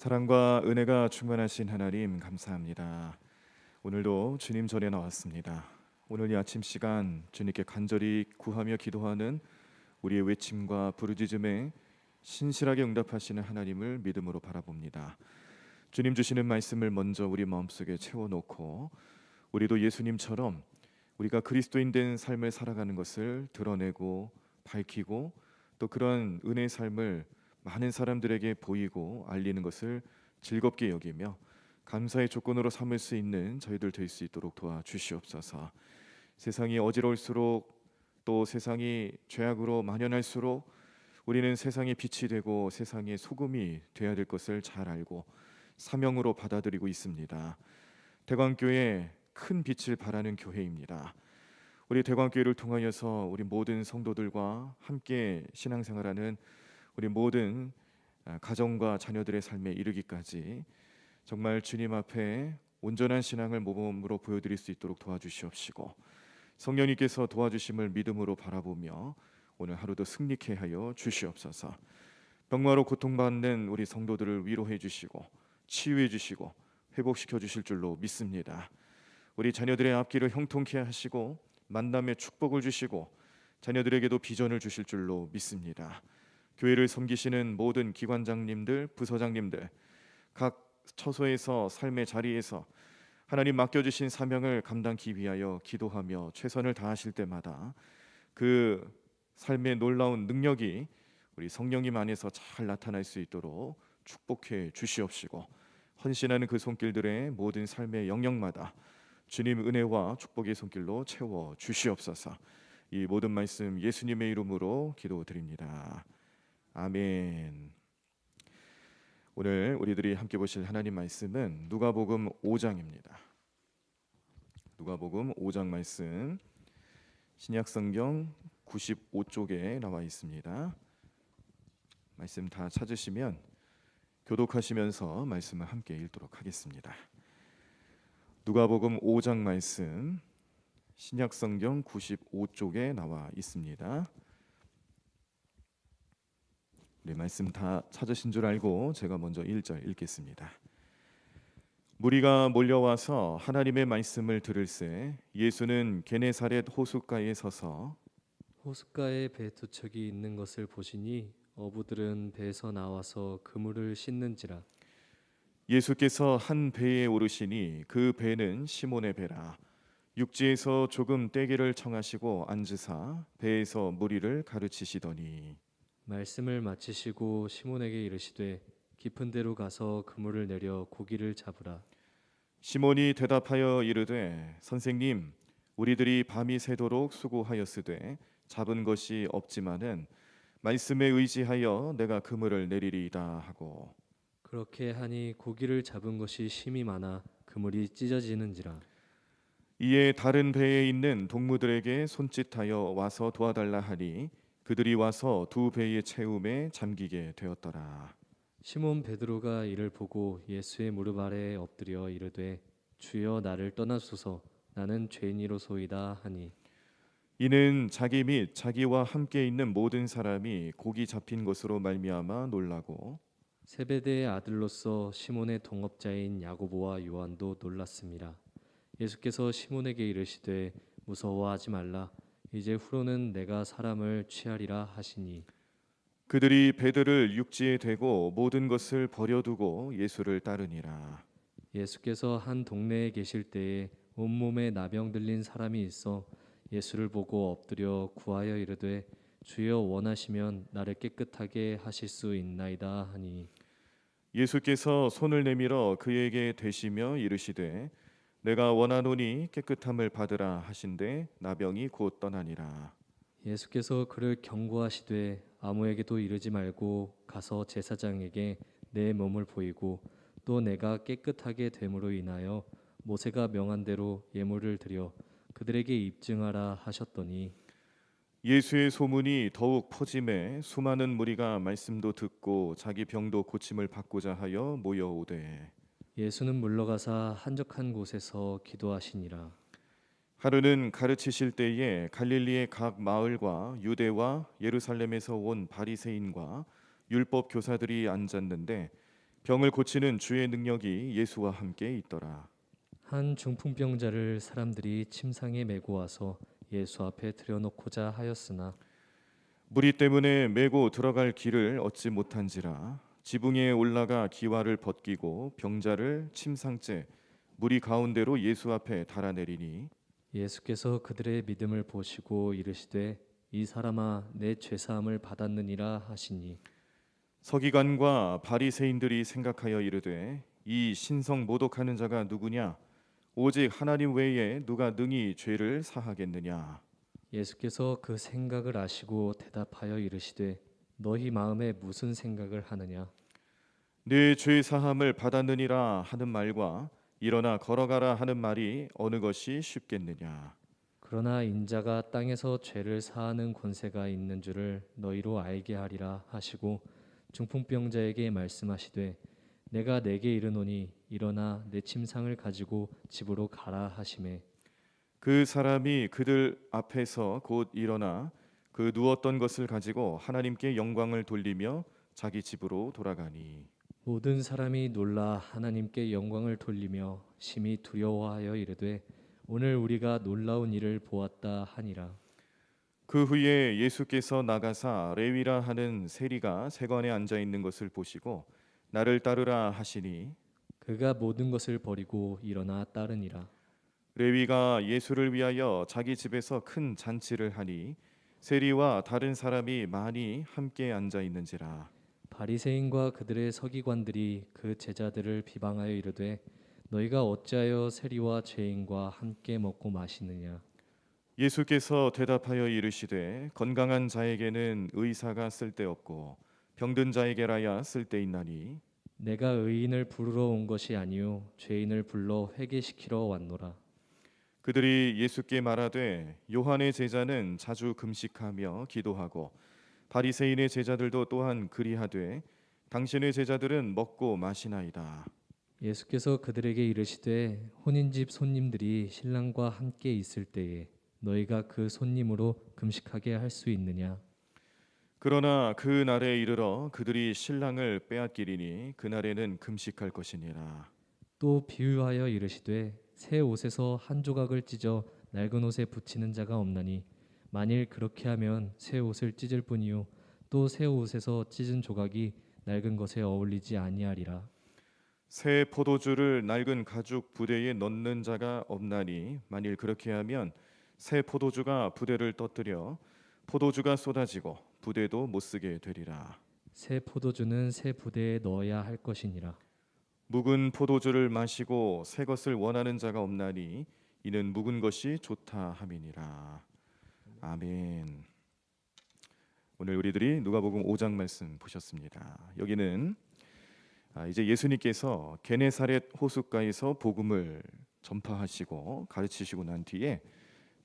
사랑과 은혜가 충만하신 하나님 감사합니다. 오늘도 주님 전에 나왔습니다. 오늘 이 아침 시간 주님께 간절히 구하며 기도하는 우리의 외침과 부르짖음에 신실하게 응답하시는 하나님을 믿음으로 바라봅니다. 주님 주시는 말씀을 먼저 우리 마음속에 채워놓고 우리도 예수님처럼 우리가 그리스도인 된 삶을 살아가는 것을 드러내고 밝히고 또 그런 은혜의 삶을 많은 사람들에게 보이고 알리는 것을 즐겁게 여기며 감사의 조건으로 삼을 수 있는 저희들 될 수 있도록 도와주시옵소서. 세상이 어지러울수록 또 세상이 죄악으로 만연할수록 우리는 세상의 빛이 되고 세상의 소금이 되어야 될 것을 잘 알고 사명으로 받아들이고 있습니다. 대광교회 큰 빛을 발하는 교회입니다. 우리 대광교회를 통하여서 우리 모든 성도들과 함께 신앙생활하는 우리 모든 가정과 자녀들의 삶에 이르기까지 정말 주님 앞에 온전한 신앙을 모범으로 보여드릴 수 있도록 도와주시옵시고 성령님께서 도와주심을 믿음으로 바라보며 오늘 하루도 승리케 하여 주시옵소서. 병마로 고통받는 우리 성도들을 위로해 주시고 치유해 주시고 회복시켜 주실 줄로 믿습니다. 우리 자녀들의 앞길을 형통케 하시고 만남의 축복을 주시고 자녀들에게도 비전을 주실 줄로 믿습니다. 교회를 섬기시는 모든 기관장님들, 부서장님들, 각 처소에서 삶의 자리에서 하나님 맡겨주신 사명을 감당하기 위하여 기도하며 최선을 다하실 때마다 그 삶의 놀라운 능력이 우리 성령님 안에서 잘 나타날 수 있도록 축복해 주시옵시고 헌신하는 그 손길들의 모든 삶의 영역마다 주님 은혜와 축복의 손길로 채워 주시옵소서. 이 모든 말씀 예수님의 이름으로 기도드립니다. 아멘. 오늘 우리들이 함께 보실 하나님 말씀은 누가복음 5장입니다. 누가복음 5장 말씀 신약성경 95쪽에 나와 있습니다. 말씀 다 찾으시면 교독하시면서 말씀을 함께 읽도록 하겠습니다. 누가복음 5장 말씀 신약성경 95쪽에 나와 있습니다. 네, 말씀 다 찾으신 줄 알고 제가 먼저 1절 읽겠습니다. 무리가 몰려와서 하나님의 말씀을 들을새 예수는 게네사렛 호숫가에 서서 호숫가에 배 두 척이 있는 것을 보시니 어부들은 배에서 나와서 그물을 씻는지라. 예수께서 한 배에 오르시니 그 배는 시몬의 배라. 육지에서 조금 떼기를 청하시고 앉으사 배에서 무리를 가르치시더니 말씀을 마치시고 시몬에게 이르시되 깊은 데로 가서 그물을 내려 고기를 잡으라. 시몬이 대답하여 이르되 선생님 우리들이 밤이 새도록 수고하였으되 잡은 것이 없지만은 말씀에 의지하여 내가 그물을 내리리이다 하고 그렇게 하니 고기를 잡은 것이 심이 많아 그물이 찢어지는지라. 이에 다른 배에 있는 동무들에게 손짓하여 와서 도와달라 하니 그들이 와서 두 배의 채움에 잠기게 되었더라. 시몬 베드로가 이를 보고 예수의 무릎 아래에 엎드려 이르되 주여 나를 떠나소서 나는 죄인이로소이다 하니 이는 자기 및 자기와 함께 있는 모든 사람이 고기 잡힌 것으로 말미암아 놀라고 세베대의 아들로서 시몬의 동업자인 야고보와 요한도 놀랐습니다. 예수께서 시몬에게 이르시되 무서워하지 말라. 이제 후로는 내가 사람을 취하리라 하시니 그들이 배들을 육지에 대고 모든 것을 버려두고 예수를 따르니라. 예수께서 한 동네에 계실 때에 온몸에 나병 들린 사람이 있어 예수를 보고 엎드려 구하여 이르되 주여 원하시면 나를 깨끗하게 하실 수 있나이다 하니 예수께서 손을 내밀어 그에게 대시며 이르시되 내가 원하노니 깨끗함을 받으라 하신대 나병이 곧 떠나니라. 예수께서 그를 경고하시되 아무에게도 이르지 말고 가서 제사장에게 내 몸을 보이고 또 내가 깨끗하게 됨으로 인하여 모세가 명한 대로 예물을 드려 그들에게 입증하라 하셨더니 예수의 소문이 더욱 퍼짐에 수많은 무리가 말씀도 듣고 자기 병도 고침을 받고자 하여 모여오되 예수는 물러가사 한적한 곳에서 기도하시니라. 하루는 가르치실 때에 갈릴리의 각 마을과 유대와 예루살렘에서 온 바리새인과 율법 교사들이 앉았는데 병을 고치는 주의 능력이 예수와 함께 있더라. 한 중풍병자를 사람들이 침상에 메고 와서 예수 앞에 들여놓고자 하였으나 무리 때문에 메고 들어갈 길을 얻지 못한지라 지붕에 올라가 기와를 벗기고 병자를 침상째 무리 가운데로 예수 앞에 달아내리니 예수께서 그들의 믿음을 보시고 이르시되 이 사람아 내 죄사함을 받았느니라 하시니 서기관과 바리새인들이 생각하여 이르되 이 신성 모독하는 자가 누구냐 오직 하나님 외에 누가 능히 죄를 사하겠느냐. 예수께서 그 생각을 아시고 대답하여 이르시되 너희 마음에 무슨 생각을 하느냐 내 죄 사함을 받았느니라 하는 말과 일어나 걸어가라 하는 말이 어느 것이 쉽겠느냐. 그러나 인자가 땅에서 죄를 사하는 권세가 있는 줄을 너희로 알게 하리라 하시고 중풍병자에게 말씀하시되 내가 내게 이르노니 일어나 내 침상을 가지고 집으로 가라 하시매 그 사람이 그들 앞에서 곧 일어나 그 누웠던 것을 가지고 하나님께 영광을 돌리며 자기 집으로 돌아가니 모든 사람이 놀라 하나님께 영광을 돌리며 심히 두려워하여 이르되 오늘 우리가 놀라운 일을 보았다 하니라. 그 후에 예수께서 나가사 레위라 하는 세리가 세관에 앉아 있는 것을 보시고 나를 따르라 하시니 그가 모든 것을 버리고 일어나 따르니라. 레위가 예수를 위하여 자기 집에서 큰 잔치를 하니 세리와 다른 사람이 많이 함께 앉아 있는지라. 바리새인과 그들의 서기관들이 그 제자들을 비방하여 이르되 너희가 어찌하여 세리와 죄인과 함께 먹고 마시느냐. 예수께서 대답하여 이르시되 건강한 자에게는 의사가 쓸데없고 병든 자에게라야 쓸데있나니 내가 의인을 부르러 온 것이 아니요 죄인을 불러 회개시키러 왔노라. 그들이 예수께 말하되 요한의 제자는 자주 금식하며 기도하고 바리새인의 제자들도 또한 그리하되 당신의 제자들은 먹고 마시나이다. 예수께서 그들에게 이르시되 혼인집 손님들이 신랑과 함께 있을 때에 너희가 그 손님으로 금식하게 할 수 있느냐. 그러나 그 날에 이르러 그들이 신랑을 빼앗기리니 그날에는 금식할 것이니라. 또 비유하여 이르시되 새 옷에서 한 조각을 찢어 낡은 옷에 붙이는 자가 없나니 만일 그렇게 하면 새 옷을 찢을 뿐이요 또 새 옷에서 찢은 조각이 낡은 것에 어울리지 아니하리라. 새 포도주를 낡은 가죽 부대에 넣는 자가 없나니 만일 그렇게 하면 새 포도주가 부대를 떠뜨려 포도주가 쏟아지고 부대도 못 쓰게 되리라. 새 포도주는 새 부대에 넣어야 할 것이니라. 묵은 포도주를 마시고 새 것을 원하는 자가 없나니 이는 묵은 것이 좋다 함이니라. 아멘. 오늘 우리들이 누가복음 5장 말씀 보셨습니다. 여기는 이제 예수님께서 게네사렛 호숫가에서 복음을 전파하시고 가르치시고 난 뒤에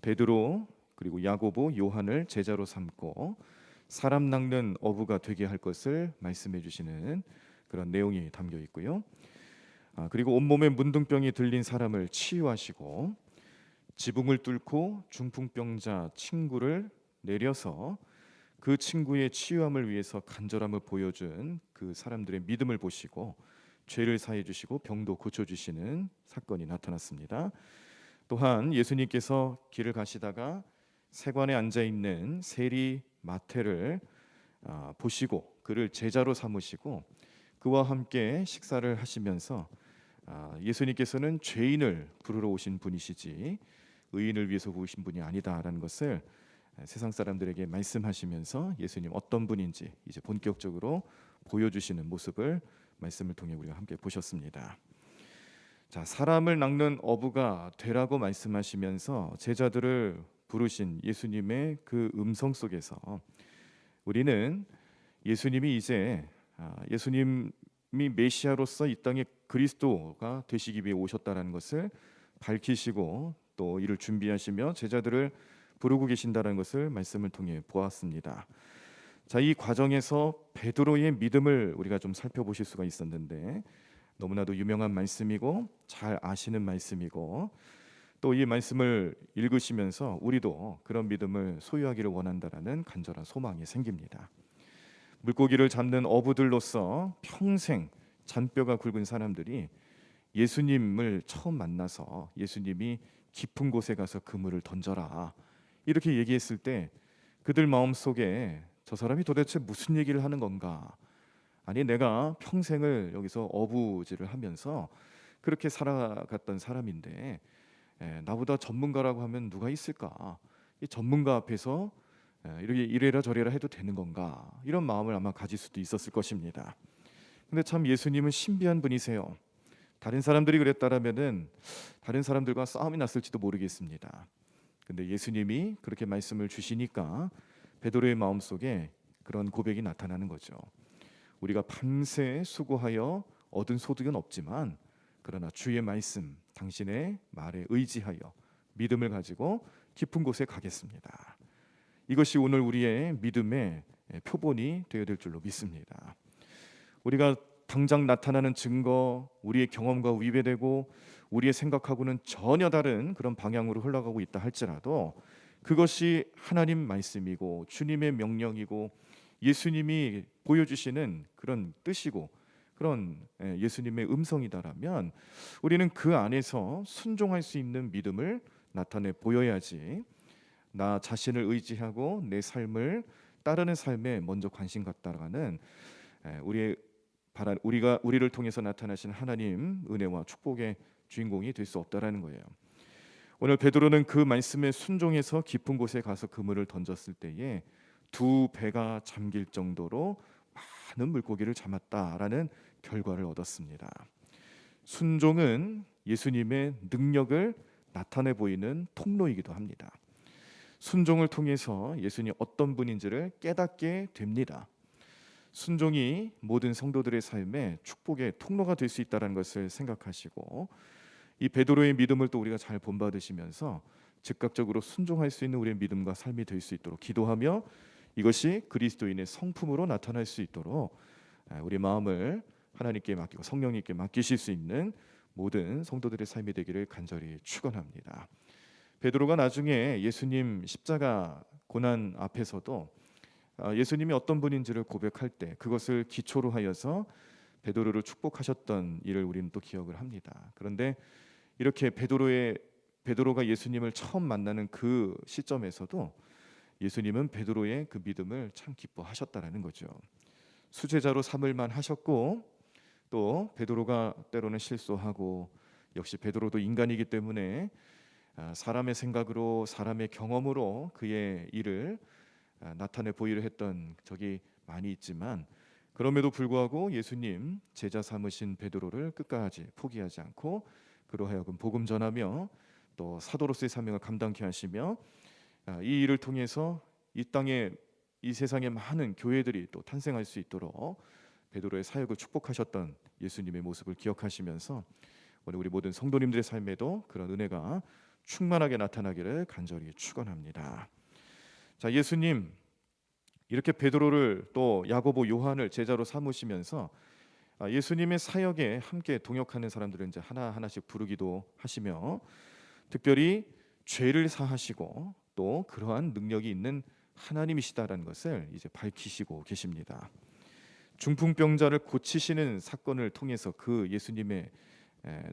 베드로 그리고 야고보, 요한을 제자로 삼고 사람 낚는 어부가 되게 할 것을 말씀해 주시는 그런 내용이 담겨 있고요. 그리고 온몸에 문둥병이 들린 사람을 치유하시고 지붕을 뚫고 중풍병자 친구를 내려서 그 친구의 치유함을 위해서 간절함을 보여준 그 사람들의 믿음을 보시고 죄를 사해 주시고 병도 고쳐 주시는 사건이 나타났습니다. 또한 예수님께서 길을 가시다가 세관에 앉아 있는 세리 마태를 보시고 그를 제자로 삼으시고 그와 함께 식사를 하시면서 예수님께서는 죄인을 부르러 오신 분이시지 의인을 위해서 오신 분이 아니다라는 것을 세상 사람들에게 말씀하시면서 예수님 어떤 분인지 이제 본격적으로 보여주시는 모습을 말씀을 통해 우리가 함께 보셨습니다. 자, 사람을 낚는 어부가 되라고 말씀하시면서 제자들을 부르신 예수님의 그 음성 속에서 우리는 예수님이 이제 예수님이 메시아로서 이 땅에 그리스도가 되시기 위해 오셨다라는 것을 밝히시고 또 이를 준비하시며 제자들을 부르고 계신다는 것을 말씀을 통해 보았습니다. 자, 이 과정에서 베드로의 믿음을 우리가 좀 살펴보실 수가 있었는데 너무나도 유명한 말씀이고 잘 아시는 말씀이고 또 이 말씀을 읽으시면서 우리도 그런 믿음을 소유하기를 원한다라는 간절한 소망이 생깁니다. 물고기를 잡는 어부들로서 평생 잔뼈가 굵은 사람들이 예수님을 처음 만나서 예수님이 깊은 곳에 가서 그물을 던져라 이렇게 얘기했을 때 그들 마음속에 저 사람이 도대체 무슨 얘기를 하는 건가? 아니 내가 평생을 여기서 어부질을 하면서 그렇게 살아갔던 사람인데 나보다 전문가라고 하면 누가 있을까? 이 전문가 앞에서 이렇게 이래라 저래라 해도 되는 건가? 이런 마음을 아마 가질 수도 있었을 것입니다. 근데 참 예수님은 신비한 분이세요. 다른 사람들이 그랬다라면은 다른 사람들과 싸움이 났을지도 모르겠습니다. 근데 예수님이 그렇게 말씀을 주시니까 베드로의 마음속에 그런 고백이 나타나는 거죠. 우리가 밤새 수고하여 얻은 소득은 없지만 그러나 주의 말씀, 당신의 말에 의지하여 믿음을 가지고 깊은 곳에 가겠습니다. 이것이 오늘 우리의 믿음의 표본이 되어야 될 줄로 믿습니다. 우리가 당장 나타나는 증거, 우리의 경험과 위배되고 우리의 생각하고는 전혀 다른 그런 방향으로 흘러가고 있다 할지라도 그것이 하나님 말씀이고 주님의 명령이고 예수님이 보여주시는 그런 뜻이고 그런 예수님의 음성이다라면 우리는 그 안에서 순종할 수 있는 믿음을 나타내 보여야지 나 자신을 의지하고 내 삶을 따르는 삶에 먼저 관심 갖다가는 우리를 통해서 나타나신 하나님 은혜와 축복의 주인공이 될 수 없다라는 거예요. 오늘 베드로는 그 말씀에 순종해서 깊은 곳에 가서 그물을 던졌을 때에 두 배가 잠길 정도로 많은 물고기를 잡았다라는 결과를 얻었습니다. 순종은 예수님의 능력을 나타내 보이는 통로이기도 합니다. 순종을 통해서 예수님이 어떤 분인지를 깨닫게 됩니다. 순종이 모든 성도들의 삶에 축복의 통로가 될 수 있다는 것을 생각하시고 이 베드로의 믿음을 또 우리가 잘 본받으시면서 즉각적으로 순종할 수 있는 우리의 믿음과 삶이 될 수 있도록 기도하며 이것이 그리스도인의 성품으로 나타날 수 있도록 우리 마음을 하나님께 맡기고 성령님께 맡기실 수 있는 모든 성도들의 삶이 되기를 간절히 축원합니다. 베드로가 나중에 예수님 십자가 고난 앞에서도 예수님이 어떤 분인지를 고백할 때 그것을 기초로 하여서 베드로를 축복하셨던 일을 우리는 또 기억을 합니다. 그런데 이렇게 베드로가 예수님을 처음 만나는 그 시점에서도 예수님은 베드로의 그 믿음을 참 기뻐하셨다라는 거죠. 수제자로 삼을만 하셨고 또 베드로가 때로는 실수하고 역시 베드로도 인간이기 때문에 사람의 생각으로 사람의 경험으로 그의 일을 나타내 보이려 했던 적이 많이 있지만 그럼에도 불구하고 예수님 제자 삼으신 베드로를 끝까지 포기하지 않고 그로 하여금 복음 전하며 또 사도로서의 사명을 감당케 하시며 이 일을 통해서 이 땅에 이 세상에 많은 교회들이 또 탄생할 수 있도록 베드로의 사역을 축복하셨던 예수님의 모습을 기억하시면서 오늘 우리 모든 성도님들의 삶에도 그런 은혜가 충만하게 나타나기를 간절히 축원합니다. 자, 예수님 이렇게 베드로를 또 야고보, 요한을 제자로 삼으시면서 예수님의 사역에 함께 동역하는 사람들을 이제 하나하나씩 부르기도 하시며 특별히 죄를 사하시고 또 그러한 능력이 있는 하나님이시다라는 것을 이제 밝히시고 계십니다. 중풍병자를 고치시는 사건을 통해서 그 예수님의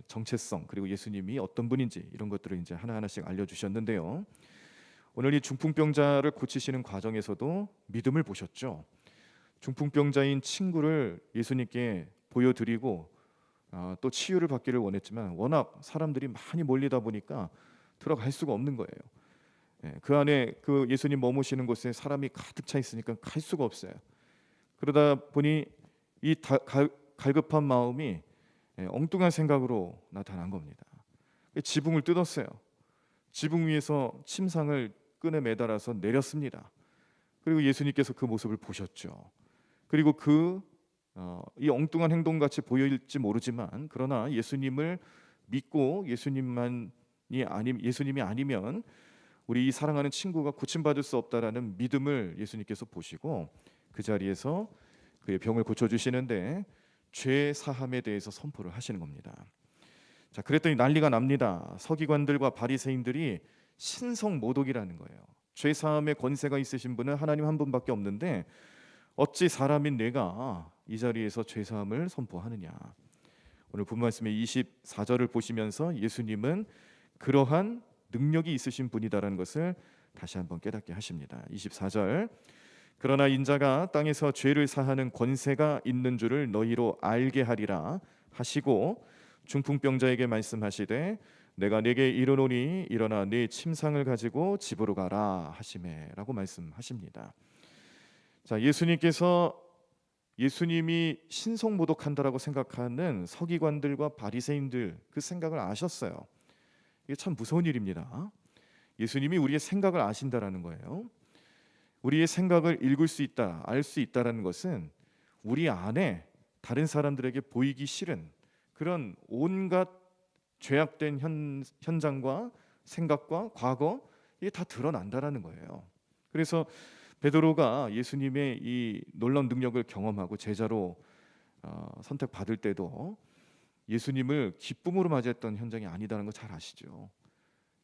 정체성 그리고 예수님이 어떤 분인지 이런 것들을 이제 하나하나씩 알려주셨는데요. 오늘 이 중풍병자를 고치시는 과정에서도 믿음을 보셨죠. 중풍병자인 친구를 예수님께 보여드리고 또 치유를 받기를 원했지만 워낙 사람들이 많이 몰리다 보니까 들어갈 수가 없는 거예요. 그 안에 그 예수님 머무시는 곳에 사람이 가득 차 있으니까 갈 수가 없어요. 그러다 보니 이 갈급한 마음이 엉뚱한 생각으로 나타난 겁니다. 지붕을 뜯었어요. 지붕 위에서 침상을 끈에 매달아서 내렸습니다. 그리고 예수님께서 그 모습을 보셨죠. 그리고 이 엉뚱한 행동같이 보일지 모르지만 그러나 예수님을 믿고 예수님이 아니면 우리 이 사랑하는 친구가 고침받을 수 없다라는 믿음을 예수님께서 보시고 그 자리에서 그의 병을 고쳐주시는데 죄 사함에 대해서 선포를 하시는 겁니다. 자, 그랬더니 난리가 납니다. 서기관들과 바리새인들이 신성모독이라는 거예요. 죄 사함의 권세가 있으신 분은 하나님 한 분밖에 없는데 어찌 사람인 내가 이 자리에서 죄사함을 선포하느냐. 오늘 본 말씀의 24절을 보시면서 예수님은 그러한 능력이 있으신 분이다라는 것을 다시 한번 깨닫게 하십니다. 24절, 그러나 인자가 땅에서 죄를 사하는 권세가 있는 줄을 너희로 알게 하리라 하시고 중풍병자에게 말씀하시되 내가 네게 이르노니 일어나 네 침상을 가지고 집으로 가라 하시매라고 말씀하십니다. 자, 예수님이 신성모독한다라고 생각하는 서기관들과 바리새인들 그 생각을 아셨어요. 이게 참 무서운 일입니다. 예수님이 우리의 생각을 아신다라는 거예요. 우리의 생각을 읽을 수 있다, 알 수 있다라는 것은 우리 안에 다른 사람들에게 보이기 싫은 그런 온갖 죄악된 현장과 생각과 과거 이게 다 드러난다라는 거예요. 그래서 베드로가 예수님의 이 놀라운 능력을 경험하고 제자로 선택받을 때도 예수님을 기쁨으로 맞이했던 현장이 아니다는 거 잘 아시죠?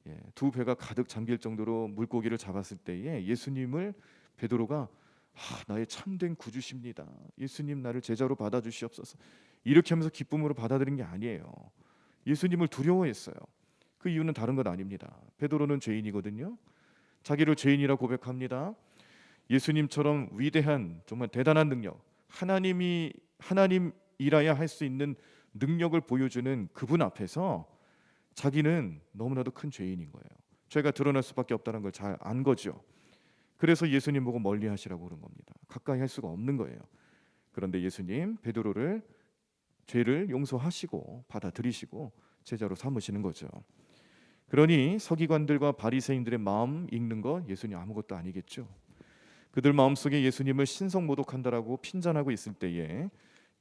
예, 두 배가 가득 잠길 정도로 물고기를 잡았을 때에 예수님을 베드로가 나의 참된 구주십니다. 예수님 나를 제자로 받아주시옵소서. 이렇게 하면서 기쁨으로 받아들인 게 아니에요. 예수님을 두려워했어요. 그 이유는 다른 것 아닙니다. 베드로는 죄인이거든요. 자기를 죄인이라 고백합니다. 예수님처럼 위대한 정말 대단한 능력, 하나님이라야 할 수 있는 능력을 보여주는 그분 앞에서 자기는 너무나도 큰 죄인인 거예요. 죄가 드러날 수밖에 없다는 걸 잘 안 거죠. 그래서 예수님 보고 멀리하시라고 그런 겁니다. 가까이 할 수가 없는 거예요. 그런데 예수님 베드로를 죄를 용서하시고 받아들이시고 제자로 삼으시는 거죠. 그러니 서기관들과 바리새인들의 마음 읽는 거 예수님 아무것도 아니겠죠. 그들 마음속에 예수님을 신성모독한다라고 핀잔하고 있을 때에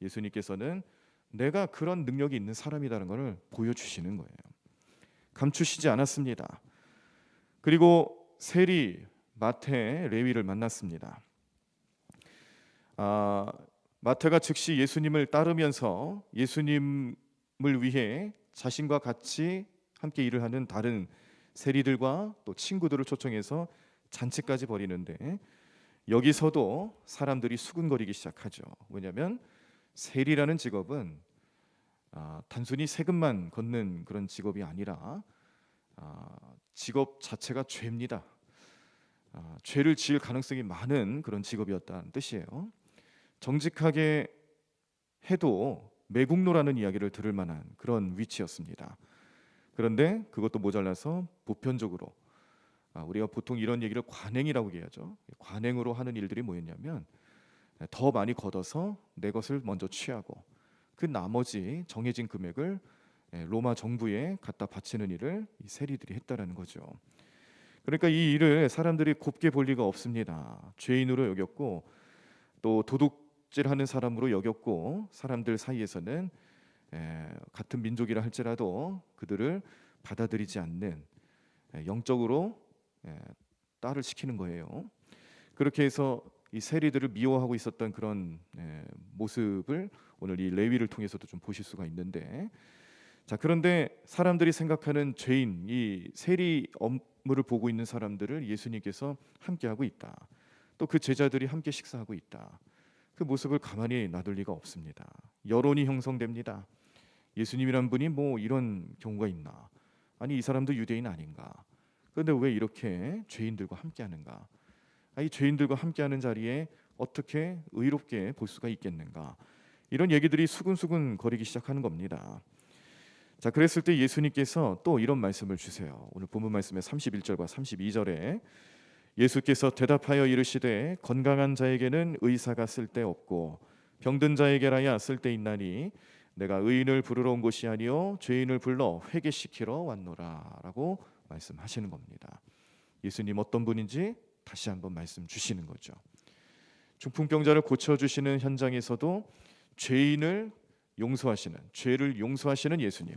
예수님께서는 내가 그런 능력이 있는 사람이라는 것을 보여주시는 거예요. 감추시지 않았습니다. 그리고 세리, 마태, 레위를 만났습니다. 마태가 즉시 예수님을 따르면서 예수님을 위해 자신과 같이 함께 일을 하는 다른 세리들과 또 친구들을 초청해서 잔치까지 벌이는데 여기서도 사람들이 수군거리기 시작하죠. 왜냐하면 세리라는 직업은 단순히 세금만 걷는 그런 직업이 아니라 직업 자체가 죄입니다. 죄를 지을 가능성이 많은 그런 직업이었다는 뜻이에요. 정직하게 해도 매국노라는 이야기를 들을 만한 그런 위치였습니다. 그런데 그것도 모자라서 보편적으로 우리가 보통 이런 얘기를 관행이라고 얘기하죠. 관행으로 하는 일들이 뭐였냐면 더 많이 걷어서 내 것을 먼저 취하고 그 나머지 정해진 금액을 로마 정부에 갖다 바치는 일을 이 세리들이 했다라는 거죠. 그러니까 이 일을 사람들이 곱게 볼 리가 없습니다. 죄인으로 여겼고 또 도둑질하는 사람으로 여겼고 사람들 사이에서는 같은 민족이라 할지라도 그들을 받아들이지 않는 영적으로 딸을 시키는 거예요. 그렇게 해서 이 세리들을 미워하고 있었던 그런 모습을 오늘 이 레위를 통해서도 좀 보실 수가 있는데, 자 그런데 사람들이 생각하는 죄인 이 세리 업무를 보고 있는 사람들을 예수님께서 함께 하고 있다. 또 그 제자들이 함께 식사하고 있다. 그 모습을 가만히 놔둘 리가 없습니다. 여론이 형성됩니다. 예수님이란 분이 뭐 이런 경우가 있나? 아니 이 사람도 유대인 아닌가? 그런데 왜 이렇게 죄인들과 함께하는가? 이 죄인들과 함께하는 자리에 어떻게 의롭게 볼 수가 있겠는가? 이런 얘기들이 수근수근 거리기 시작하는 겁니다. 자, 그랬을 때 예수님께서 또 이런 말씀을 주세요. 오늘 본문 말씀의 31절과 32절에 예수께서 대답하여 이르시되 건강한 자에게는 의사가 쓸데없고 병든 자에게라야 쓸데있나니 내가 의인을 부르러 온 것이 아니요 죄인을 불러 회개시키러 왔노라라고 말씀하시는 겁니다. 예수님 어떤 분인지 다시 한번 말씀 주시는 거죠. 중풍병자를 고쳐주시는 현장에서도 죄인을 용서하시는, 죄를 용서하시는 예수님.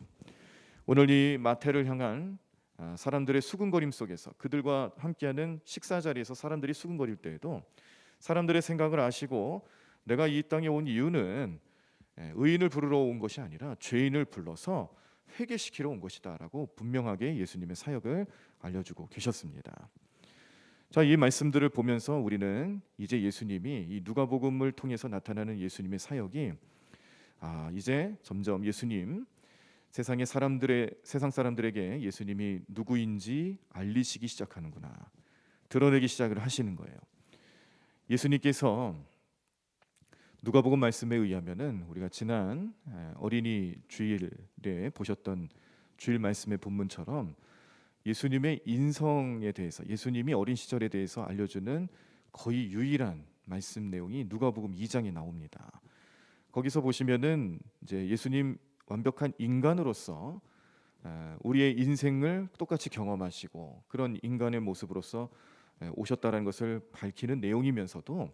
오늘 이 마태를 향한 사람들의 수군거림 속에서 그들과 함께하는 식사 자리에서 사람들이 수군거릴 때에도 사람들의 생각을 아시고 내가 이 땅에 온 이유는 의인을 부르러 온 것이 아니라 죄인을 불러서 회개시키러 온 것이다라고 분명하게 예수님의 사역을 알려주고 계셨습니다. 자, 이 말씀들을 보면서 우리는 이제 예수님이 이 누가복음을 통해서 나타나는 예수님의 사역이 이제 점점 예수님 세상 사람들에게 예수님이 누구인지 알리시기 시작하는구나, 드러내기 시작을 하시는 거예요. 예수님께서 누가복음 말씀에 의하면은 우리가 지난 어린이 주일에 보셨던 주일 말씀의 본문처럼 예수님의 인성에 대해서, 예수님이 어린 시절에 대해서 알려주는 거의 유일한 말씀 내용이 누가복음 2장에 나옵니다. 거기서 보시면은 이제 예수님 완벽한 인간으로서 우리의 인생을 똑같이 경험하시고 그런 인간의 모습으로서 오셨다라는 것을 밝히는 내용이면서도,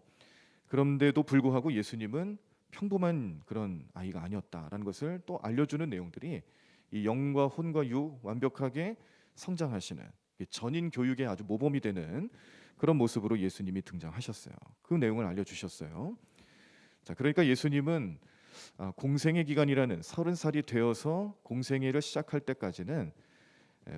그런데도 불구하고 예수님은 평범한 그런 아이가 아니었다라는 것을 또 알려주는 내용들이 이 영과 혼과 유 완벽하게 성장하시는 전인 교육의 아주 모범이 되는 그런 모습으로 예수님이 등장하셨어요. 그 내용을 알려주셨어요. 자, 그러니까 예수님은 공생의 기간이라는 30살이 되어서 공생애를 시작할 때까지는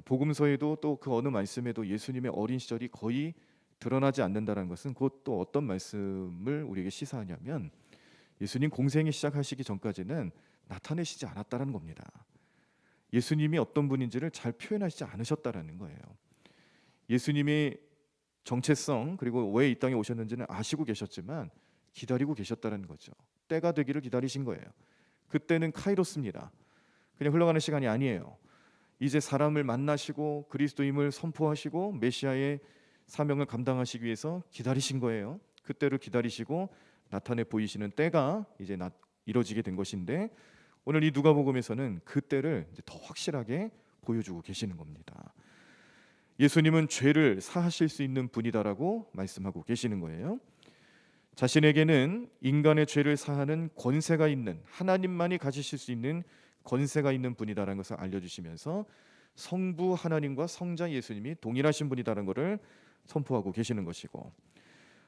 복음서에도 또 그 어느 말씀에도 예수님의 어린 시절이 거의 드러나지 않는다는 것은 곧 또 어떤 말씀을 우리에게 시사하냐면 예수님 공생애 시작하시기 전까지는 나타내시지 않았다는 겁니다. 예수님이 어떤 분인지를 잘 표현하시지 않으셨다라는 거예요. 예수님의 정체성 그리고 왜 이 땅에 오셨는지는 아시고 계셨지만 기다리고 계셨다는 거죠. 때가 되기를 기다리신 거예요. 그때는 카이로스입니다. 그냥 흘러가는 시간이 아니에요. 이제 사람을 만나시고 그리스도임을 선포하시고 메시아의 사명을 감당하시기 위해서 기다리신 거예요. 그때를 기다리시고 나타내 보이시는 때가 이제 이뤄지게 된 것인데, 오늘 이 누가복음에서는 그 때를 이제 더 확실하게 보여주고 계시는 겁니다. 예수님은 죄를 사하실 수 있는 분이다라고 말씀하고 계시는 거예요. 자신에게는 인간의 죄를 사하는 권세가 있는, 하나님만이 가지실 수 있는 권세가 있는 분이다라는 것을 알려주시면서 성부 하나님과 성자 예수님이 동일하신 분이다라는 것을 선포하고 계시는 것이고,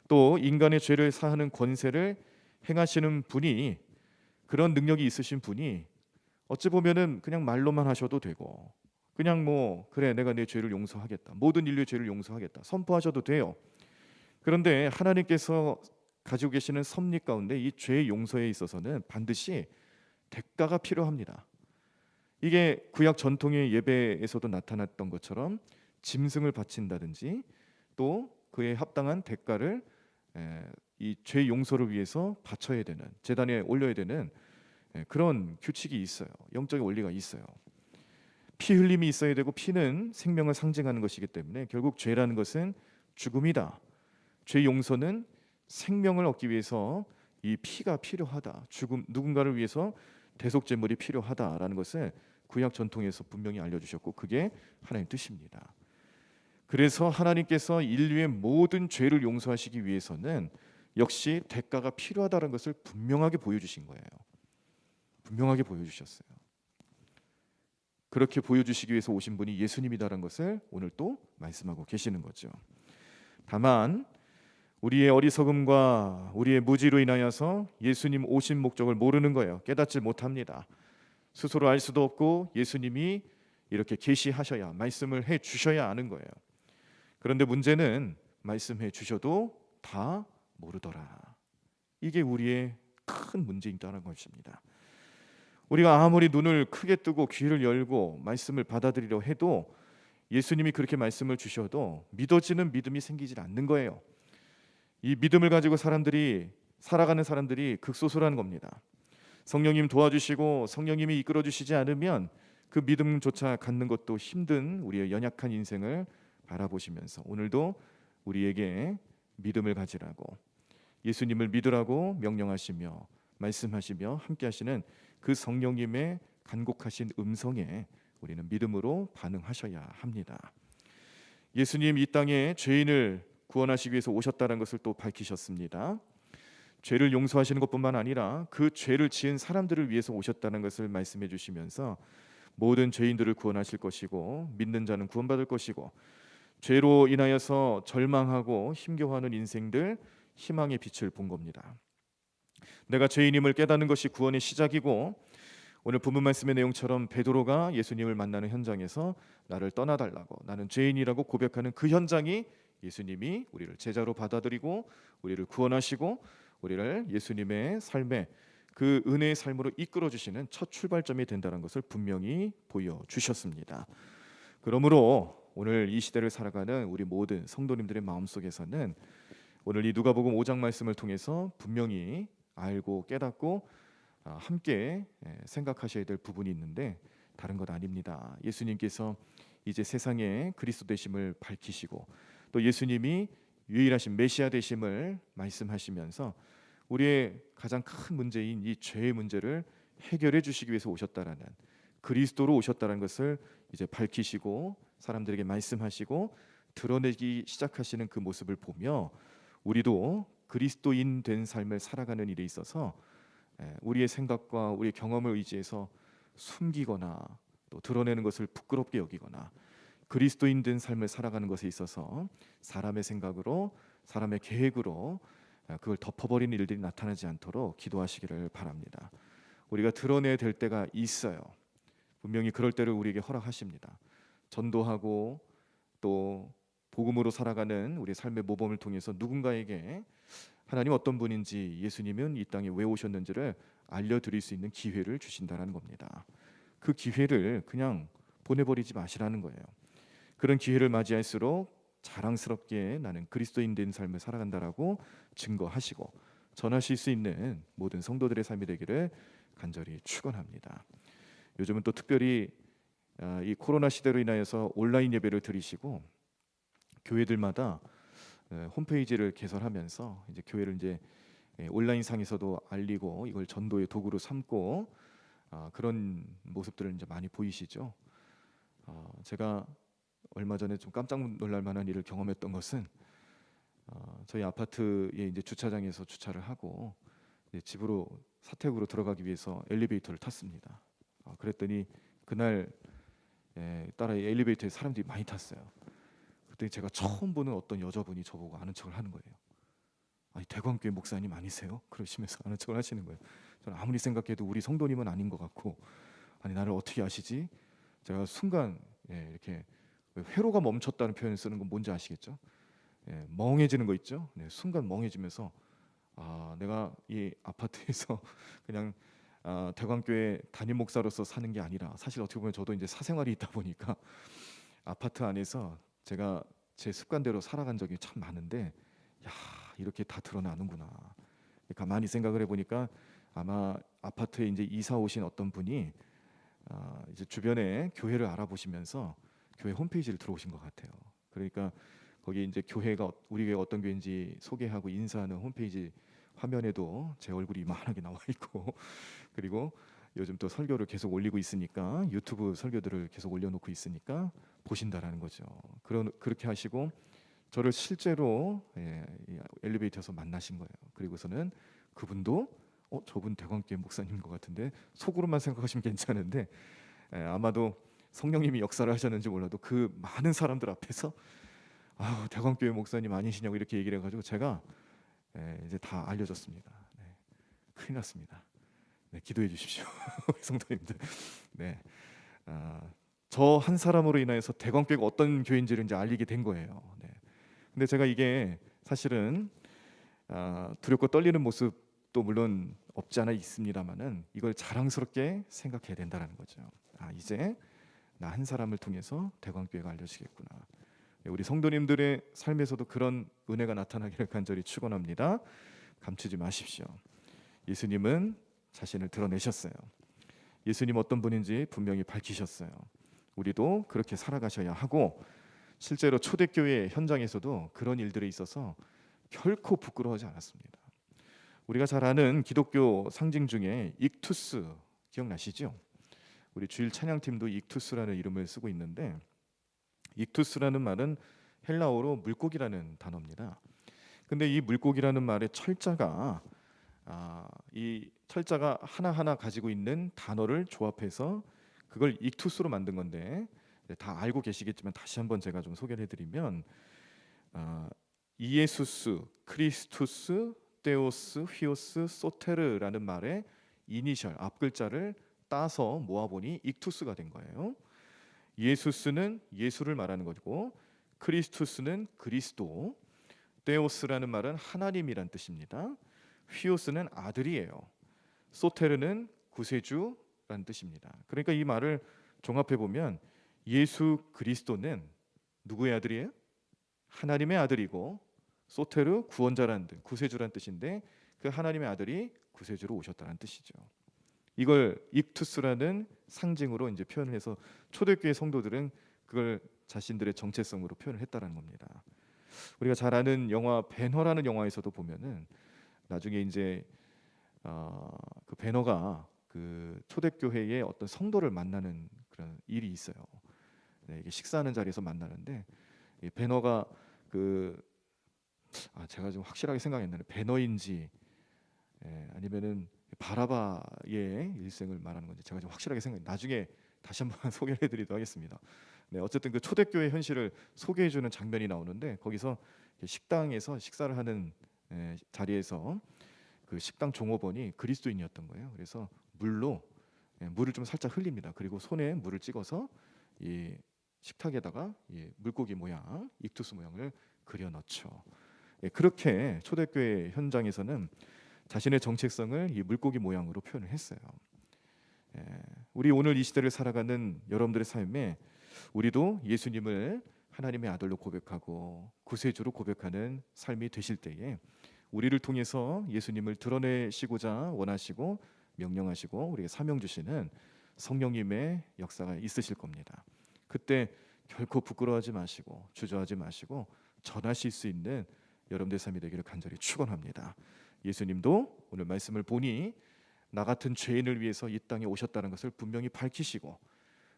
또 인간의 죄를 사하는 권세를 행하시는 분이, 그런 능력이 있으신 분이 어찌 보면은 그냥 말로만 하셔도 되고 그냥 뭐 그래 내가 내 죄를 용서하겠다, 모든 인류의 죄를 용서하겠다 선포하셔도 돼요. 그런데 하나님께서 가지고 계시는 섭리 가운데 이 죄 용서에 있어서는 반드시 대가가 필요합니다. 이게 구약 전통의 예배에서도 나타났던 것처럼 짐승을 바친다든지 또 그에 합당한 대가를 이 죄 용서를 위해서 바쳐야 되는, 제단에 올려야 되는 그런 규칙이 있어요. 영적인 원리가 있어요. 피 흘림이 있어야 되고 피는 생명을 상징하는 것이기 때문에 결국 죄라는 것은 죽음이다. 죄 용서는 생명을 얻기 위해서 이 피가 필요하다. 죽음, 누군가를 위해서 대속제물이 필요하다라는 것을 구약 전통에서 분명히 알려주셨고 그게 하나님의 뜻입니다. 그래서 하나님께서 인류의 모든 죄를 용서하시기 위해서는 역시 대가가 필요하다는 것을 분명하게 보여주신 거예요. 분명하게 보여주셨어요. 그렇게 보여주시기 위해서 오신 분이 예수님이다라는 것을 오늘 또 말씀하고 계시는 거죠. 다만 우리의 어리석음과 우리의 무지로 인하여서 예수님 오신 목적을 모르는 거예요. 깨닫지 못합니다. 스스로 알 수도 없고 예수님이 이렇게 계시하셔야, 말씀을 해 주셔야 아는 거예요. 그런데 문제는 말씀해 주셔도 다 모르더라. 이게 우리의 큰 문제이다는 것입니다. 우리가 아무리 눈을 크게 뜨고 귀를 열고 말씀을 받아들이려 해도 예수님이 그렇게 말씀을 주셔도 믿어지는 믿음이 생기질 않는 거예요. 이 믿음을 가지고 살아가는 사람들이 극소수라는 겁니다. 성령님 도와주시고 성령님이 이끌어 주시지 않으면 그 믿음조차 갖는 것도 힘든 우리의 연약한 인생을 바라보시면서 오늘도 우리에게 믿음을 가지라고, 예수님을 믿으라고 명령하시며 말씀하시며 함께하시는 그 성령님의 간곡하신 음성에 우리는 믿음으로 반응하셔야 합니다. 예수님 이 땅에 죄인을 구원하시기 위해서 오셨다는 것을 또 밝히셨습니다. 죄를 용서하시는 것뿐만 아니라 그 죄를 지은 사람들을 위해서 오셨다는 것을 말씀해 주시면서 모든 죄인들을 구원하실 것이고 믿는 자는 구원받을 것이고 죄로 인하여서 절망하고 힘겨워하는 인생들 희망의 빛을 본 겁니다. 내가 죄인임을 깨닫는 것이 구원의 시작이고, 오늘 본문 말씀의 내용처럼 베드로가 예수님을 만나는 현장에서 나를 떠나달라고, 나는 죄인이라고 고백하는 그 현장이 예수님이 우리를 제자로 받아들이고 우리를 구원하시고 우리를 예수님의 삶에 그 은혜의 삶으로 이끌어 주시는 첫 출발점이 된다는 것을 분명히 보여주셨습니다. 그러므로 오늘 이 시대를 살아가는 우리 모든 성도님들의 마음속에서는 오늘 이 누가복음 5장 말씀을 통해서 분명히 알고 깨닫고 함께 생각하셔야 될 부분이 있는데 다른 것 아닙니다. 예수님께서 이제 세상에 그리스도 되심을 밝히시고 또 예수님이 유일하신 메시아 되심을 말씀하시면서 우리의 가장 큰 문제인 이 죄의 문제를 해결해 주시기 위해서 오셨다라는, 그리스도로 오셨다는 것을 이제 밝히시고 사람들에게 말씀하시고 드러내기 시작하시는 그 모습을 보며 우리도 그리스도인 된 삶을 살아가는 일에 있어서 우리의 생각과 우리의 경험을 의지해서 숨기거나 또 드러내는 것을 부끄럽게 여기거나 그리스도인 된 삶을 살아가는 것에 있어서 사람의 생각으로 사람의 계획으로 그걸 덮어버리는 일들이 나타나지 않도록 기도하시기를 바랍니다. 우리가 드러내야 될 때가 있어요. 분명히 그럴 때를 우리에게 허락하십니다. 전도하고 또 복음으로 살아가는 우리 삶의 모범을 통해서 누군가에게 하나님 어떤 분인지, 예수님은 이 땅에 왜 오셨는지를 알려드릴 수 있는 기회를 주신다는 겁니다. 그 기회를 그냥 보내버리지 마시라는 거예요. 그런 기회를 맞이할수록 자랑스럽게 나는 그리스도인 된 삶을 살아간다라고 증거하시고 전하실 수 있는 모든 성도들의 삶이 되기를 간절히 축원합니다. 요즘은 또 특별히 이 코로나 시대로 인하여서 온라인 예배를 드리시고 교회들마다 홈페이지를 개설하면서 이제 교회를 이제 온라인 상에서도 알리고 이걸 전도의 도구로 삼고 그런 모습들을 이제 많이 보이시죠. 제가 얼마 전에 좀 깜짝 놀랄 만한 일을 경험했던 것은 저희 아파트에 이제 주차장에서 주차를 하고 이제 집으로 사택으로 들어가기 위해서 엘리베이터를 탔습니다. 그랬더니 그날 따라 엘리베이터에 사람들이 많이 탔어요. 그때 제가 처음 보는 어떤 여자분이 저보고 아는 척을 하는 거예요. 아니 대광교회 목사님 아니세요? 그러시면서 아는 척을 하시는 거예요. 저는 아무리 생각해도 우리 성도님은 아닌 것 같고, 아니 나를 어떻게 아시지? 제가 순간 이렇게 회로가 멈췄다는 표현을 쓰는 건 뭔지 아시겠죠? 멍해지는 거 있죠? 순간 멍해지면서 내가 이 아파트에서 그냥 대광교회 담임 목사로서 사는 게 아니라 사실 어떻게 보면 저도 이제 사생활이 있다 보니까 아파트 안에서 제가 제 습관대로 살아간 적이 참 많은데 야 이렇게 다 드러나는구나. 가만히 생각을 해보니까 아마 아파트에 이제 이사 오신 어떤 분이 이제 주변에 교회를 알아보시면서 교회 홈페이지를 들어오신 것 같아요. 그러니까 거기 이제 교회가 우리 교회 어떤 교회인지 소개하고 인사하는 홈페이지 화면에도 제 얼굴이 이만하게 나와 있고 그리고 요즘 또 설교를 계속 올리고 있으니까 유튜브 설교들을 계속 올려놓고 있으니까 보신다라는 거죠. 그렇게 하시고 저를 실제로 이 엘리베이터에서 만나신 거예요. 그리고서는 그분도 저분 대광교회 목사님인 것 같은데 속으로만 생각하시면 괜찮은데 아마도 성령님이 역사를 하셨는지 몰라도 그 많은 사람들 앞에서 대광교회 목사님 아니시냐고 이렇게 얘기를 해가지고 제가 이제 다 알려졌습니다. 큰일 났습니다. 기도해 주십시오. 성도님들. 저 한 사람으로 인해서 대광교회가 어떤 교회인지를 이제 알리게 된 거예요. 근데 제가 이게 사실은 두렵고 떨리는 모습도 물론 없지 않아 있습니다만은 이걸 자랑스럽게 생각해야 된다는 거죠. 이제 나 한 사람을 통해서 대광교회가 알려지겠구나. 우리 성도님들의 삶에서도 그런 은혜가 나타나기를 간절히 축원합니다. 감추지 마십시오. 예수님은 자신을 드러내셨어요. 예수님 어떤 분인지 분명히 밝히셨어요. 우리도 그렇게 살아가셔야 하고 실제로 초대교회 현장에서도 그런 일들에 있어서 결코 부끄러워하지 않았습니다. 우리가 잘 아는 기독교 상징 중에 익투스 기억나시죠? 우리 주일 찬양팀도 익투스라는 이름을 쓰고 있는데 익투스라는 말은 헬라어로 물고기라는 단어입니다. 근데 이 물고기라는 말의 철자가 이 철자가 하나하나 가지고 있는 단어를 조합해서 그걸 익투스로 만든 건데 다 알고 계시겠지만 다시 한번 제가 좀 소개를 해드리면 이에수스, 크리스투스, 데오스, 휘오스, 소테르라는 말의 이니셜 앞글자를 따서 모아보니 익투스가 된 거예요. 예수스는 예수를 말하는 거고 크리스투스는 그리스도, 데오스라는 말은 하나님이란 뜻입니다. 휘오스는 아들이에요. 소테르는 구세주란 뜻입니다. 그러니까 이 말을 종합해 보면 예수 그리스도는 누구의 아들이에요? 하나님의 아들이고, 소테르 구원자라는 뜻, 구세주란 뜻인데 그 하나님의 아들이 구세주로 오셨다는 뜻이죠. 이걸 익투스라는 상징으로 이제 표현을 해서 초대교회 성도들은 그걸 자신들의 정체성으로 표현을 했다는 겁니다. 우리가 잘 아는 영화 배너라는 영화에서도 보면은 나중에 이제 그 배너가 그 초대교회의 어떤 성도를 만나는 그런 일이 있어요. 네, 이게 식사하는 자리에서 만나는데 이 배너가 제가 좀 확실하게 생각이 안 나네. 배너인지 아니면은 바라바의 일생을 말하는 건지 제가 좀 확실하게 나중에 다시 한번 소개를 해드리도록 하겠습니다. 네, 어쨌든 그 초대교회 현실을 소개해주는 장면이 나오는데 거기서 식당에서 식사를 하는 자리에서 그 식당 종업원이 그리스도인이었던 거예요. 그래서 물을 좀 살짝 흘립니다. 그리고 손에 물을 찍어서 이 식탁에다가 이 물고기 모양, 익투스 모양을 그려 넣죠. 그렇게 초대교회 현장에서는 자신의 정체성을 이 물고기 모양으로 표현을 했어요. 우리 오늘 이 시대를 살아가는 여러분들의 삶에 우리도 예수님을 하나님의 아들로 고백하고 구세주로 고백하는 삶이 되실 때에 우리를 통해서 예수님을 드러내시고자 원하시고 명령하시고 우리에게 사명 주시는 성령님의 역사가 있으실 겁니다. 그때 결코 부끄러워하지 마시고 주저하지 마시고 전하실 수 있는 여러분들의 삶이 되기를 간절히 축원합니다. 예수님도 오늘 말씀을 보니 나 같은 죄인을 위해서 이 땅에 오셨다는 것을 분명히 밝히시고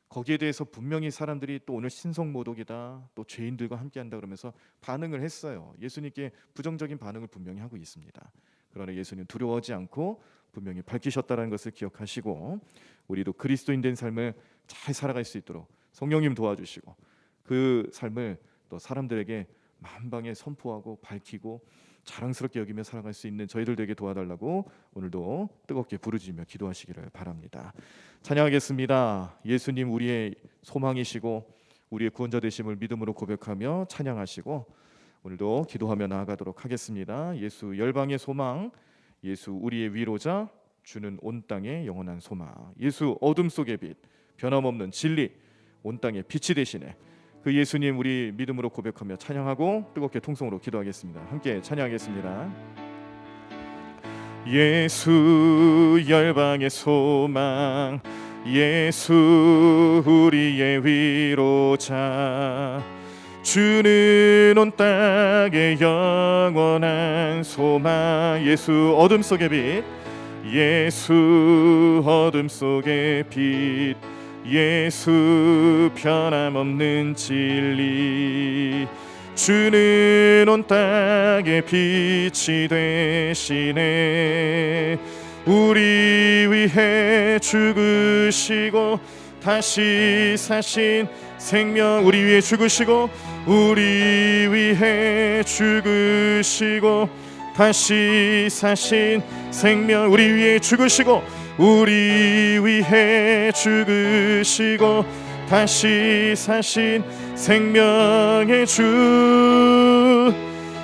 거기에 대해서 분명히 사람들이 또 오늘 신성모독이다, 또 죄인들과 함께한다 그러면서 반응을 했어요. 예수님께 부정적인 반응을 분명히 하고 있습니다. 그러나 예수님 두려워하지 않고 분명히 밝히셨다는 것을 기억하시고 우리도 그리스도인 된 삶을 잘 살아갈 수 있도록 성령님 도와주시고 그 삶을 또 사람들에게 만방에 선포하고 밝히고 자랑스럽게 여기며 살아갈 수 있는 저희들 되게 도와달라고 오늘도 뜨겁게 부르짖으며 기도하시기를 바랍니다. 찬양하겠습니다. 예수님 우리의 소망이시고 우리의 구원자 되심을 믿음으로 고백하며 찬양하시고 오늘도 기도하며 나아가도록 하겠습니다. 예수 열방의 소망, 예수 우리의 위로자, 주는 온 땅의 영원한 소망, 예수 어둠 속의 빛, 변함없는 진리, 온 땅의 빛이 되시네. 그 예수님 우리 믿음으로 고백하며 찬양하고 뜨겁게 통성으로 기도하겠습니다. 함께 찬양하겠습니다. 예수 열방의 소망, 예수 우리의 위로자, 주는 온 땅의 영원한 소망, 예수 어둠 속의 빛, 예수 어둠 속의 빛, 예수 변함없는 진리, 주는 온 땅의 빛이 되시네. 우리 위해 죽으시고 다시 사신 생명, 우리 위해 죽으시고 우리 위해 죽으시고 다시 사신 생명, 우리 위해 죽으시고 우리 위해 죽으시고 다시 사신 생명의 주,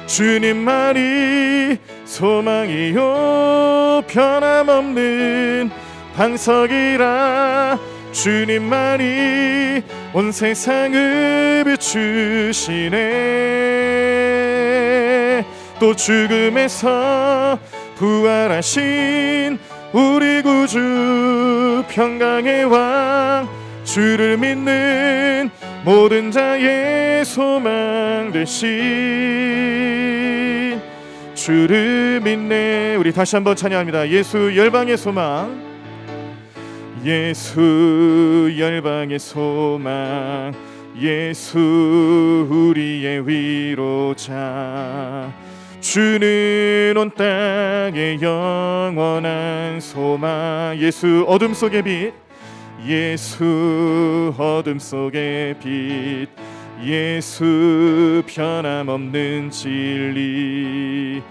주님만이 소망이요 변함없는 방석이라, 주님만이 온 세상을 비추시네. 또 죽음에서 부활하신 우리 구주 평강의 왕, 주를 믿는 모든 자의 소망 되신 주를 믿네. 우리 다시 한번 찬양합니다. 예수 열방의 소망, 예수 열방의 소망, 예수 우리의 위로자, 주는 온 땅의 영원한 소망, 예수 어둠 속의 빛, 예수 어둠 속의 빛, 예수 변함없는 진리,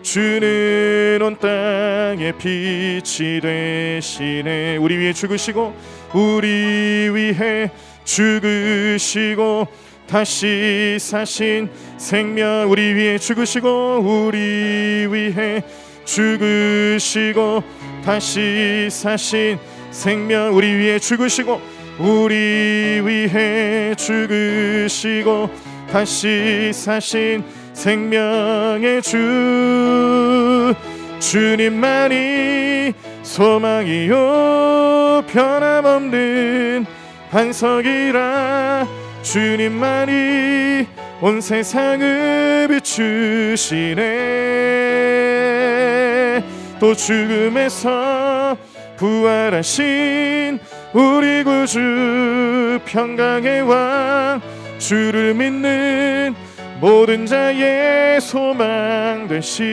주는 온 땅의 빛이 되시네. 우리 위해 죽으시고 우리 위해 죽으시고 다시 사신 생명 우리 위해 죽으시고 우리 위해 죽으시고 다시 사신 생명 우리 위해 죽으시고 우리 위해 죽으시고 다시 사신 생명의 주 주님만이 소망이요 변함없는 반석이라 주님만이 온 세상을 비추시네 또 죽음에서 부활하신 우리 구주 평강의 왕 주를 믿는 모든 자의 소망 되신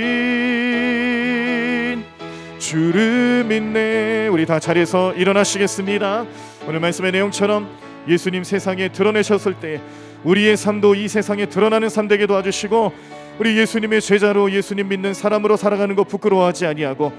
주를 믿네. 우리 다 자리에서 일어나시겠습니다. 오늘 말씀의 내용처럼 예수님 세상에 드러내셨을 때 우리의 삶도 이 세상에 드러나는 삶 되게 도와주시고 우리 예수님의 제자로 예수님 믿는 사람으로 살아가는 거 부끄러워하지 아니하고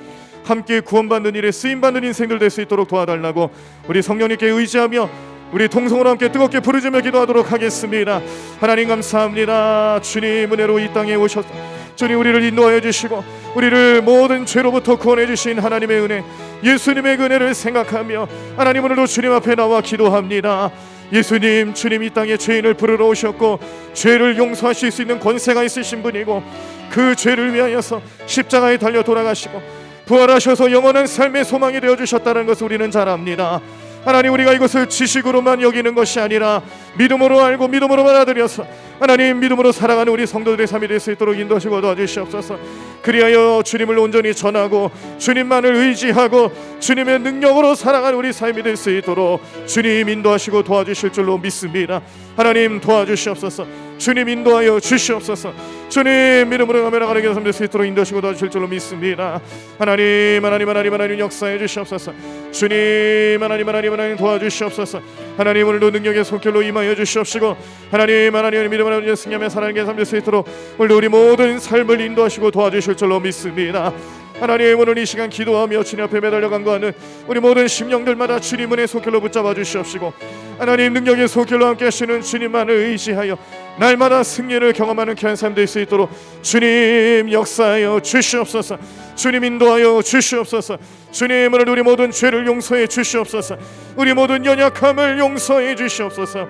함께 구원받는 일에 쓰임받는 인생들 될 수 있도록 도와달라고 우리 성령님께 의지하며 우리 동성으로 함께 뜨겁게 부르짖으며 기도하도록 하겠습니다. 하나님 감사합니다. 주님 은혜로 이 땅에 오셔서 주님 우리를 인도하여 주시고 우리를 모든 죄로부터 구원해 주신 하나님의 은혜 예수님의 은혜를 생각하며 하나님 오늘도 주님 앞에 나와 기도합니다. 예수님 주님 이 땅에 죄인을 부르러 오셨고 죄를 용서하실 수 있는 권세가 있으신 분이고 그 죄를 위하여서 십자가에 달려 돌아가시고 부활하셔서 영원한 삶의 소망이 되어주셨다는 것을 우리는 잘 압니다. 하나님 우리가 이것을 지식으로만 여기는 것이 아니라 믿음으로 알고 믿음으로 받아들여서 하나님 믿음으로 살아가는 우리 성도들의 삶이 될 수 있도록 인도하시고 도와주시옵소서. 그리하여 주님을 온전히 전하고 주님만을 의지하고 주님의 능력으로 살아가는 우리 삶이 될 수 있도록 주님 인도하시고 도와주실 줄로 믿습니다. 하나님 도와주시옵소서. 주님 인도하여 주시옵소서. 주님 믿음으로 가며 나가는 삶 될 수 있도록 인도하시고 도와주실 줄로 믿습니다. 하나님 역사해 주시옵소서. 주님 하나님 도와주시옵소서. 하나님 오늘도 능력의 손길로 임하여 주시옵시고 하나님 믿음으로 승리하며 살아가는 삶 될 수 있도록 오늘도 우리 모든 삶을 인도하시고 도와주실 줄로 믿습니다. 하나님 오늘 이 시간 기도하며 주님 앞에 매달려 간구하는 우리 모든 심령들마다 주님의 손길로 붙잡아 주시옵시고 하나님 능력의 손길로 함께 하시는 주님만을 의지하여 날마다 승리를 경험하는 귀한 삶 될 수 있도록 주님 역사하여 주시옵소서. 주님 인도하여 주시옵소서. 주님 오늘 우리 모든 죄를 용서해 주시옵소서. 우리 모든 연약함을 용서해 주시옵소서.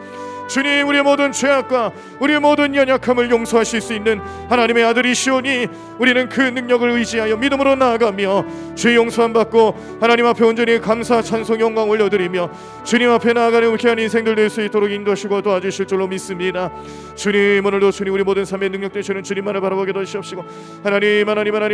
주님 우리의 모든 죄악과 우리의 모든 연약함을 용서하실 수 있는 하나님의 아들이시오니 우리는 그 능력을 의지하여 믿음으로 나아가며 죄 용서함 받고 하나님 앞에 온전히 감사 찬송 영광 올려드리며 주님 앞에 나아가는 귀한 인생들 될 수 있도록 인도하시고 도와주실 줄로 믿습니다. 주님 오늘도 주님 우리 모든 삶의 능력 되시는 주님만을 바라보게 도와주시옵시고 하나님